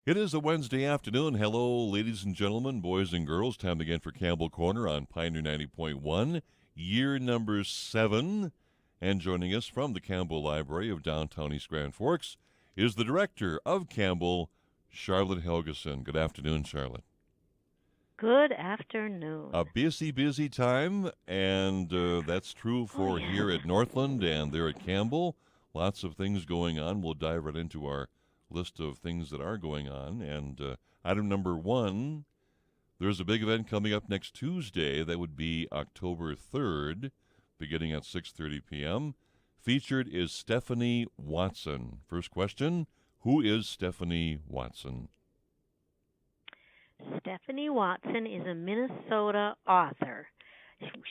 It is a Wednesday afternoon. Hello, ladies and gentlemen, boys and girls. Time again for Campbell Corner on Pioneer 90.1, year number 7. And joining us from the Campbell Library of downtown East Grand Forks is the director of Campbell, Charlotte Helgeson. Good afternoon, Charlotte. Good afternoon. A busy time, and that's true for Yeah. here at Northland and there at Campbell. Lots of things going on. We'll dive right into our list of things that are going on. And item number 1, there's a big event coming up next Tuesday. That would be October 3rd, beginning at 6:30 p.m. Featured is Stephanie Watson. First question, who is Stephanie Watson? Stephanie Watson is a Minnesota author.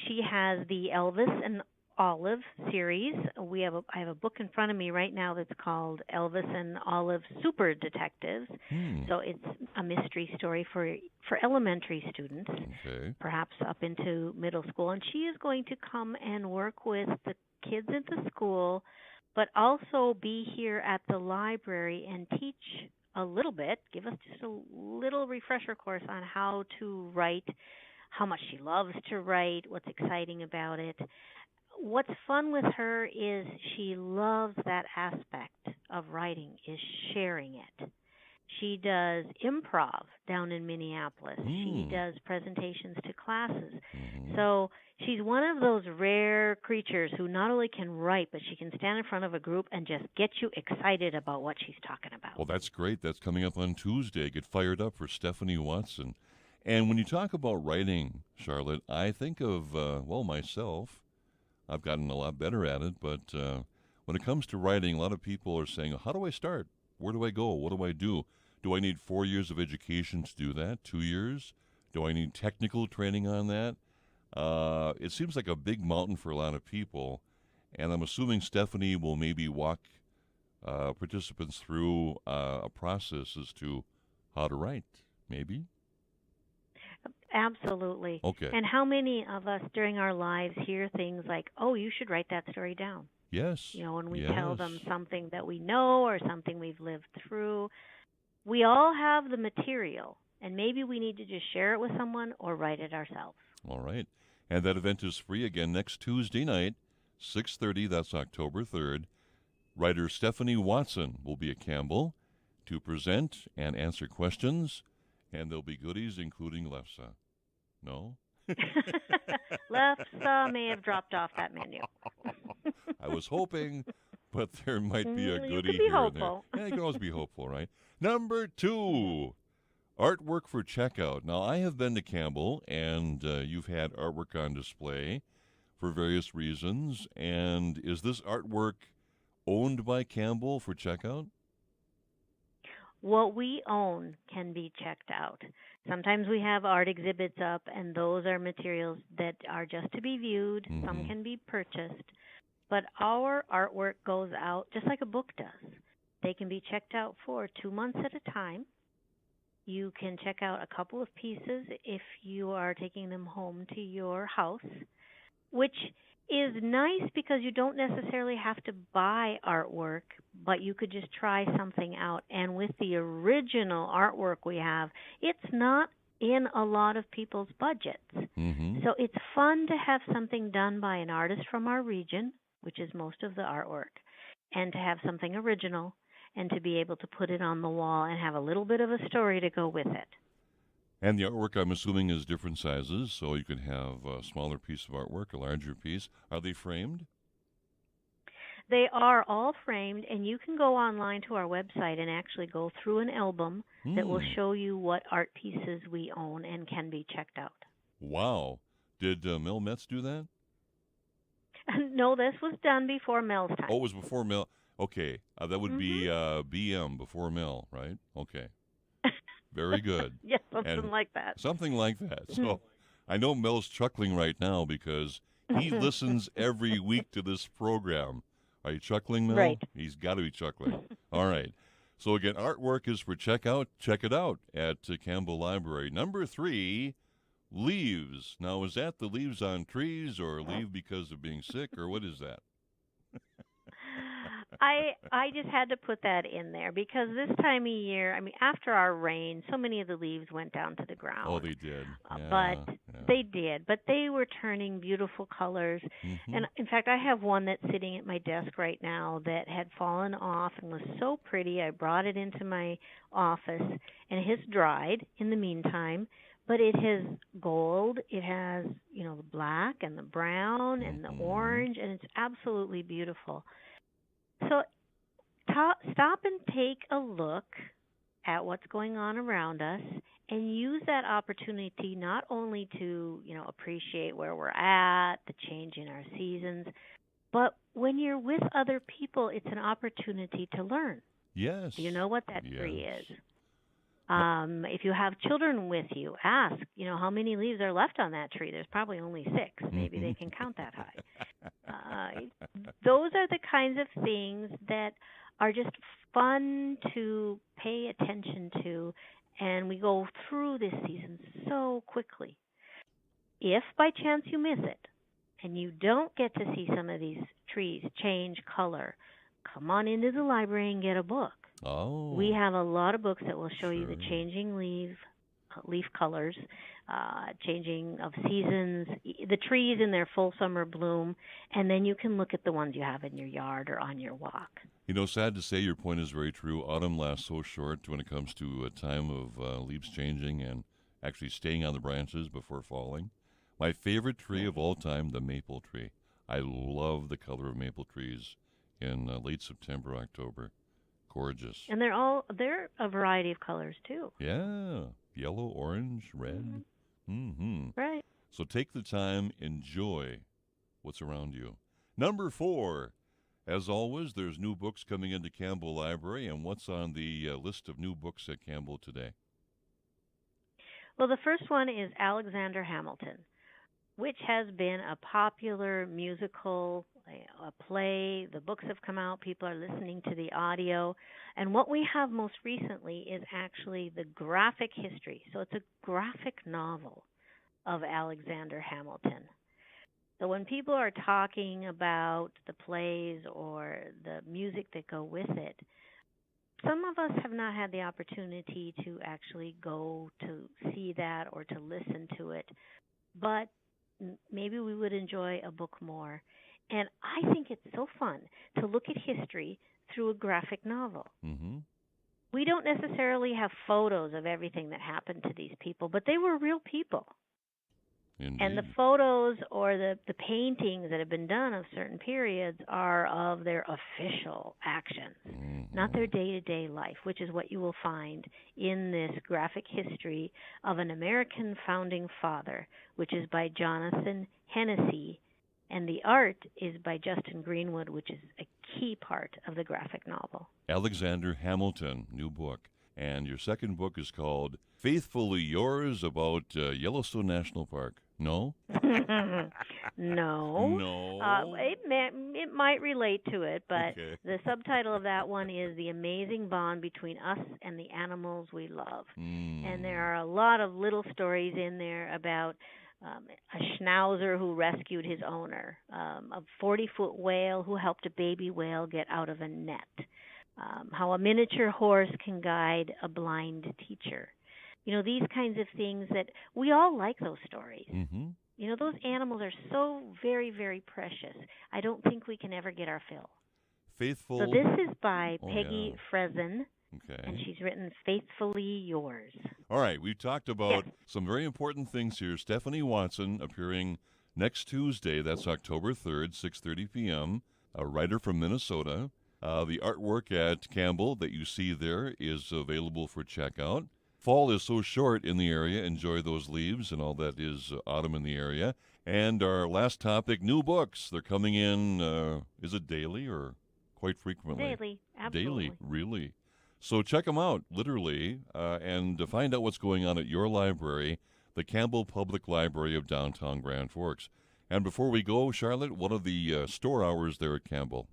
She has the Elvis and Olive series. I have a book in front of me right now that's called Elvis and Olive Super Detectives. So it's a mystery story for elementary students, Okay. perhaps up into middle school. And she is going to come and work with the kids at the school, but also be here at the library and teach a little bit, give us just a little refresher course on how to write, how much she loves to write, what's exciting about it. What's fun with her is she loves that aspect of writing, is sharing it. She does improv down in Minneapolis. She does presentations to classes. So she's one of those rare creatures who not only can write, but she can stand in front of a group and just get you excited about what she's talking about. Well, that's great. That's coming up on Tuesday. Get fired up for Stephanie Watson. And when you talk about writing, Charlotte, I think of, myself. I've gotten a lot better at it, but when it comes to writing, a lot of people are saying, how do I start? Where do I go? What do I do? Do I need 4 years of education to do that? 2 years? Do I need technical training on that? It seems like a big mountain for a lot of people, and I'm assuming Stephanie will maybe walk participants through a process as to how to write, maybe? Absolutely. Okay. And how many of us during our lives hear things like, oh, you should write that story down? Yes. When we Yes. tell them something that we know or something we've lived through. We all have the material, and maybe we need to just share it with someone or write it ourselves. All right. And that event is free again next Tuesday night, 6:30. That's October 3rd. Writer Stephanie Watson will be at Campbell to present and answer questions, and there'll be goodies, including lefse. No? Lefse may have dropped off that menu. I was hoping, but there might be a You goodie could be here and there. hopeful. Yeah, you can always be hopeful, right? Number 2, artwork for checkout. Now, I have been to Campbell, and you've had artwork on display for various reasons. And is this artwork owned by Campbell for checkout? What we own can be checked out. Sometimes we have art exhibits up, and those are materials that are just to be viewed. Some can be purchased. But our artwork goes out just like a book does. They can be checked out for 2 months at a time. You can check out a couple of pieces if you are taking them home to your house, which is nice because you don't necessarily have to buy artwork, but you could just try something out. And with the original artwork we have, it's not in a lot of people's budgets. So it's fun to have something done by an artist from our region, which is most of the artwork, and to have something original and to be able to put it on the wall and have a little bit of a story to go with it. And the artwork, I'm assuming, is different sizes, so you can have a smaller piece of artwork, a larger piece. Are they framed? They are all framed, and you can go online to our website and actually go through an album that will show you what art pieces we own and can be checked out. Wow. Did Mel Metz do that? No, this was done before Mel's time. Oh, it was before Mel. Okay. That would be BM, Before Mel, right? Okay. Very good. Yeah, something And like that. Something like that. So I know Mel's chuckling right now because he listens every week to this program. Are you chuckling, Mel? Right. He's got to be chuckling. All right. So again, artwork is for checkout. Check it out at Campbell Library. Number 3, leaves. Now, is that the leaves on trees or leave because of being sick, or what is that? I just had to put that in there because this time of year, I mean, after our rain, so many of the leaves went down to the Oh, ground. they did. But Yeah, yeah. they did, but they were turning beautiful colors. Mm-hmm. And in fact, I have one that's sitting at my desk right now that had fallen off and was so pretty. I brought it into my office and it has dried in the meantime, but it has gold, it has, the black and the brown and the Mm-hmm. orange, and it's absolutely beautiful. So stop and take a look at what's going on around us and use that opportunity not only to, appreciate where we're at, the change in our seasons, but when you're with other people, it's an opportunity to learn. Do you Yes. know what that tree is? Yes. No. If you have children with you, ask, how many leaves are left on that tree. There's probably only 6. Maybe Mm-hmm. they can count that high. Those are the kinds of things that are just fun to pay attention to, and we go through this season so quickly. If by chance you miss it and you don't get to see some of these trees change color, come on into the library and get a book. We Oh, have a lot of books that will show you the sure. changing leaf colors, changing of seasons, the trees in their full summer bloom, and then you can look at the ones you have in your yard or on your walk. Sad to say, your point is very true. Autumn lasts so short when it comes to a time of leaves changing and actually staying on the branches before falling. My favorite tree of Right. all time, the maple tree. I love the color of maple trees in late September, October. Gorgeous. And they're a variety of colors too. Yeah, yellow, orange, red. Hmm. Mm-hmm. Right. So take the time, enjoy what's around you. Number 4. As always, there's new books coming into Campbell Library, and what's on the list of new books at Campbell today? Well, the first one is Alexander Hamilton, which has been a popular musical, a play. The books have come out, people are listening to the audio. And what we have most recently is actually the graphic history. So it's a graphic novel of Alexander Hamilton. So when people are talking about the plays or the music that go with it, some of us have not had the opportunity to actually go to see that or to listen to it, but maybe we would enjoy a book more. And I think it's so fun to look at history through a graphic novel. Mm-hmm. We don't necessarily have photos of everything that happened to these people, but they were real people. And the Indeed. photos or the paintings that have been done of certain periods are of their official actions, not Mm-hmm. their day to day life, which is what you will find in this graphic history of an American founding father, which is by Jonathan Hennessy. And the art is by Justin Greenwood, which is a key part of the graphic novel. Alexander Hamilton, new book. And your second book is called Faithfully Yours about Yellowstone National Park. No? No, No. it might relate to it, but Okay. the subtitle of that one is The Amazing Bond Between Us and the Animals We Love. And there Mm. are a lot of little stories in there about a schnauzer who rescued his owner, a 40-foot whale who helped a baby whale get out of a net, how a miniature horse can guide a blind teacher. These kinds of things that we all like those stories. Mm-hmm. Those animals are so very, very precious. I don't think we can ever get our fill. So Faithful. this is by Oh, yeah. Peggy Fresen, and Okay. she's written Faithfully Yours. All right. We've talked Yes. about some very important things here. Stephanie Watson appearing next Tuesday. That's October 3rd, 6:30 p.m. A writer from Minnesota. The artwork at Campbell that you see there is available for checkout. Fall is so short in the area. Enjoy those leaves and all that is autumn in the area. And our last topic, new books. They're coming in, is it daily or quite frequently? Daily, Daily, absolutely. really. So check them out, literally, and to find out what's going on at your library, the Campbell Public Library of downtown Grand Forks. And before we go, Charlotte, what are the store hours there at Campbell?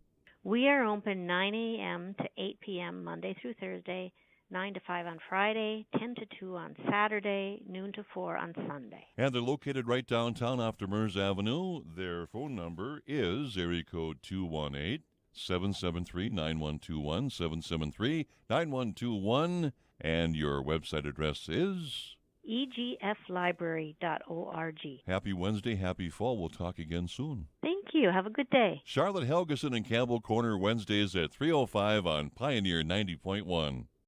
We are open 9 a.m. to 8 p.m. Monday through Thursday, 9 to 5 on Friday, 10 to 2 on Saturday, noon to 4 on Sunday. And they're located right downtown off Demers Avenue. Their phone number is area code 218 773-9121, 773-9121. And your website address is? egflibrary.org. Happy Wednesday, happy fall. We'll talk again soon. Thank you. Have a good day. Charlotte Helgeson and Campbell Corner, Wednesdays at 3:05 on Pioneer 90.1.